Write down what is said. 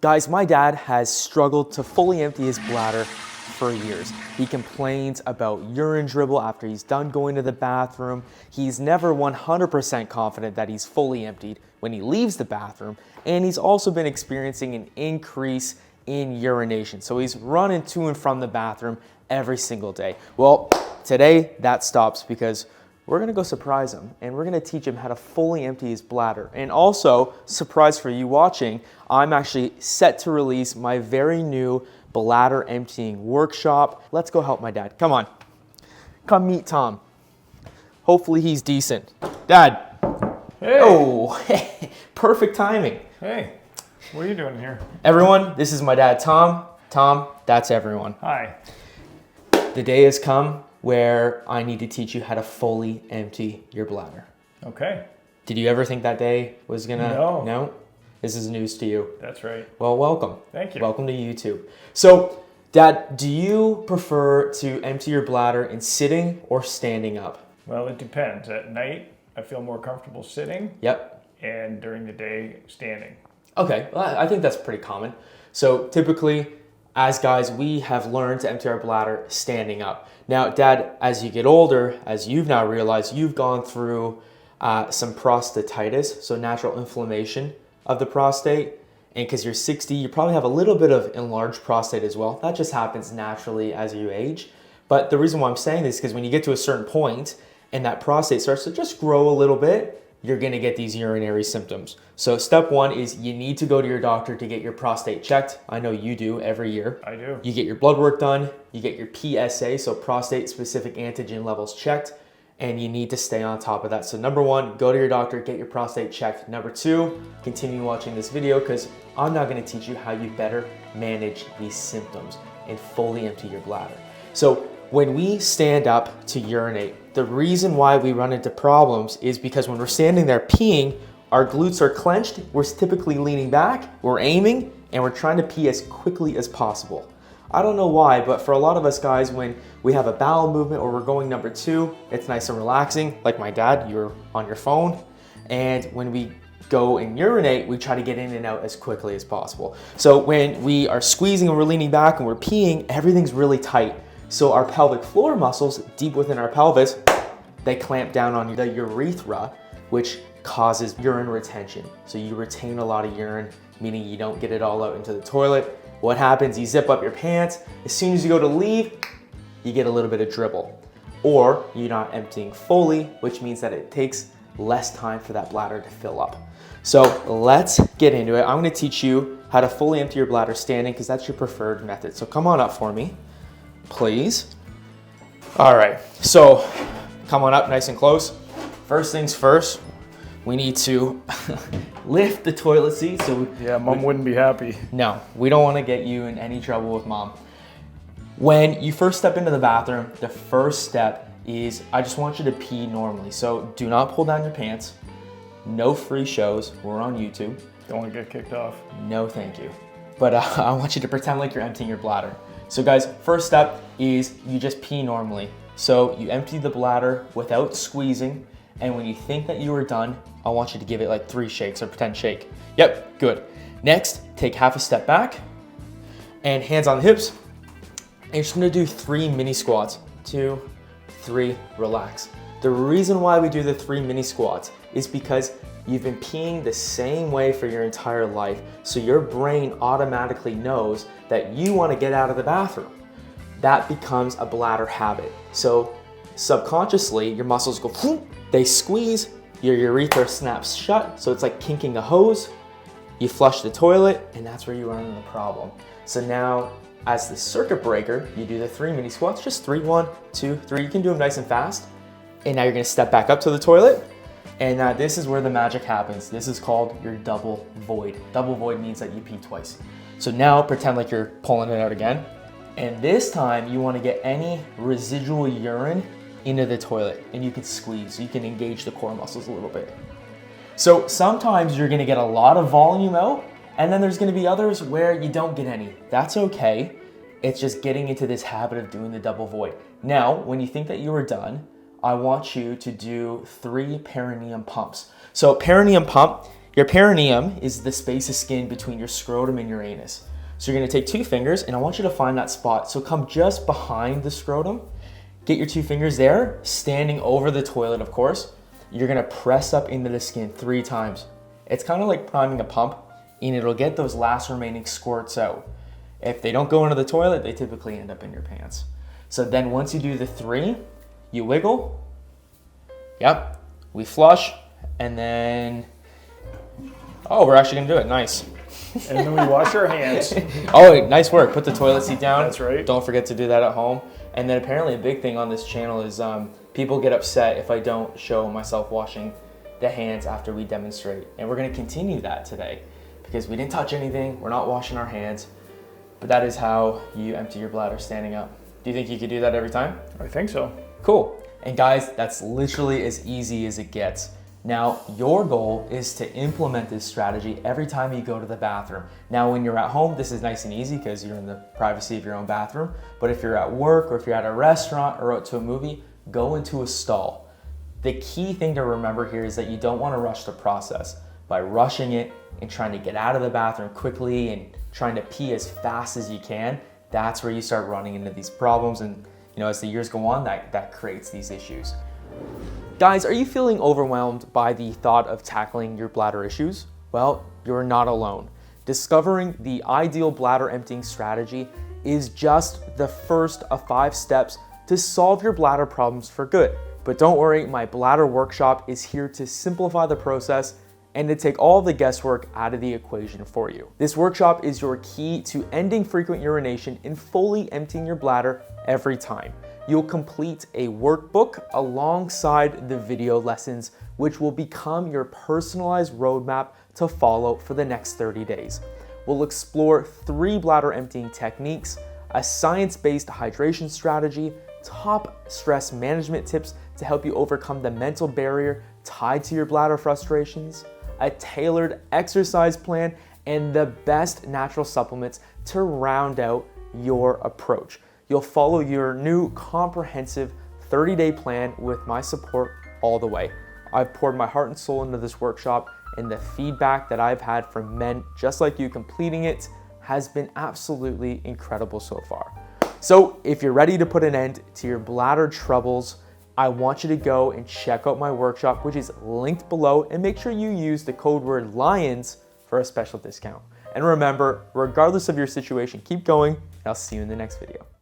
Guys, my dad has struggled to fully empty his bladder for years. He complains about urine dribble after he's done going to the bathroom. He's never 100% confident that he's fully emptied when he leaves the bathroom. And he's also been experiencing an increase in urination. So he's running to and from the bathroom every single day. Well, today that stops because we're gonna go surprise him and we're gonna teach him how to fully empty his bladder. And also, surprise for you watching, I'm actually set to release my very new bladder emptying workshop. Let's go help my dad. Come on, come meet Tom. Hopefully he's decent. Dad. Hey. Oh, perfect timing. Hey, what are you doing here? Everyone, this is my dad, Tom. Tom, that's everyone. Hi. The day has come where I need to teach you how to fully empty your bladder. Okay. Did you ever think that day was gonna? No. This is news to you. That's right. Well, welcome. Thank you. Welcome to YouTube. So, Dad, do you prefer to empty your bladder in sitting or standing up? Well, it depends. At night, I feel more comfortable sitting. Yep. And during the day, standing. Okay, well, I think that's pretty common. So typically, as guys, we have learned to empty our bladder standing up. Now, Dad, as you get older, as you've now realized, you've gone through some prostatitis, so natural inflammation of the prostate. And because you're 60, you probably have a little bit of enlarged prostate as well. That just happens naturally as you age. But the reason why I'm saying this is because when you get to a certain point and that prostate starts to just grow a little bit, you're gonna get these urinary symptoms. So step one is you need to go to your doctor to get your prostate checked. I know you do every year. I do. You get your blood work done, you get your PSA, so prostate specific antigen levels checked, and you need to stay on top of that. So number one, go to your doctor, get your prostate checked. Number two, continue watching this video because I'm now gonna teach you how you better manage these symptoms and fully empty your bladder. So when we stand up to urinate, the reason why we run into problems is because when we're standing there peeing, our glutes are clenched, we're typically leaning back, we're aiming, and we're trying to pee as quickly as possible. I don't know why, but for a lot of us guys, when we have a bowel movement or we're going number two, it's nice and relaxing. Like my dad, you're on your phone. And when we go and urinate, we try to get in and out as quickly as possible. So when we are squeezing and we're leaning back and we're peeing, everything's really tight. So our pelvic floor muscles deep within our pelvis, they clamp down on the urethra, which causes urine retention. So you retain a lot of urine, meaning you don't get it all out into the toilet. What happens, you zip up your pants. As soon as you go to leave, you get a little bit of dribble. Or you're not emptying fully, which means that it takes less time for that bladder to fill up. So let's get into it. I'm gonna teach you how to fully empty your bladder standing because that's your preferred method. So come on up for me, please. All right, so come on up nice and close. First things first, we need to lift the toilet seat. Yeah, Mom wouldn't be happy. No, we don't want to get you in any trouble with Mom. When you first step into the bathroom, the first step is I just want you to pee normally. So do not pull down your pants. No free shows. We're on YouTube. Don't want to get kicked off. No, thank you. But I want you to pretend like you're emptying your bladder. So guys, first step is you just pee normally. So you empty the bladder without squeezing. And when you think that you are done, I want you to give it like 3 shakes or pretend shake. Yep, good. Next, take half a step back and hands on the hips. And you're just gonna do 3 mini squats. 2, 3, relax. The reason why we do the 3 mini squats is because you've been peeing the same way for your entire life. So your brain automatically knows that you wanna get out of the bathroom. That becomes a bladder habit. So subconsciously, your muscles go, they squeeze, your urethra snaps shut, so it's like kinking a hose. You flush the toilet, and that's where you run into the problem. So now, as the circuit breaker, you do the 3 mini squats, just 3, 1, 2, 3. You can do them nice and fast. And now you're gonna step back up to the toilet, and this is where the magic happens. This is called your double void. Double void means that you pee twice. So now pretend like you're pulling it out again. And this time you wanna get any residual urine into the toilet, and you can squeeze, so you can engage the core muscles a little bit. So sometimes you're gonna get a lot of volume out, and then there's gonna be others where you don't get any. That's okay. It's just getting into this habit of doing the double void. Now, when you think that you are done, I want you to do 3 perineum pumps. So perineum pump, Your perineum is the space of skin between your scrotum and your anus. So you're gonna take 2 fingers and I want you to find that spot. So come just behind the scrotum, get your 2 fingers there, standing over the toilet, of course. You're gonna press up into the skin 3 times. It's kind of like priming a pump, and it'll get those last remaining squirts out. If they don't go into the toilet, they typically end up in your pants. So then once you do the 3, you wiggle, yep, we flush, and then, oh, we're actually gonna do it, nice. And then we wash our hands. Oh, nice work. Put the toilet seat down. That's right. Don't forget to do that at home. And then apparently a big thing on this channel is people get upset if I don't show myself washing the hands after we demonstrate. And we're gonna continue that today because we didn't touch anything. We're not washing our hands, but that is how you empty your bladder standing up. Do you think you could do that every time? I think so. Cool. And guys, that's literally as easy as it gets. Now, your goal is to implement this strategy every time you go to the bathroom. Now, when you're at home, this is nice and easy because you're in the privacy of your own bathroom. But if you're at work or if you're at a restaurant or out to a movie, go into a stall. The key thing to remember here is that you don't want to rush the process. By rushing it and trying to get out of the bathroom quickly and trying to pee as fast as you can, that's where you start running into these problems. And as the years go on, that creates these issues. Guys, are you feeling overwhelmed by the thought of tackling your bladder issues? Well, you're not alone. Discovering the ideal bladder emptying strategy is just the first of 5 steps to solve your bladder problems for good. But don't worry, my Bladder Workshop is here to simplify the process and to take all the guesswork out of the equation for you. This workshop is your key to ending frequent urination and fully emptying your bladder every time. You'll complete a workbook alongside the video lessons, which will become your personalized roadmap to follow for the next 30 days. We'll explore 3 bladder emptying techniques, a science-based hydration strategy, top stress management tips to help you overcome the mental barrier tied to your bladder frustrations, a tailored exercise plan, and the best natural supplements to round out your approach. You'll follow your new comprehensive 30-day plan with my support all the way. I've poured my heart and soul into this workshop, and the feedback that I've had from men just like you completing it has been absolutely incredible so far. So if you're ready to put an end to your bladder troubles, I want you to go and check out my workshop, which is linked below, and make sure you use the code word LIONS for a special discount. And remember, regardless of your situation, keep going, and I'll see you in the next video.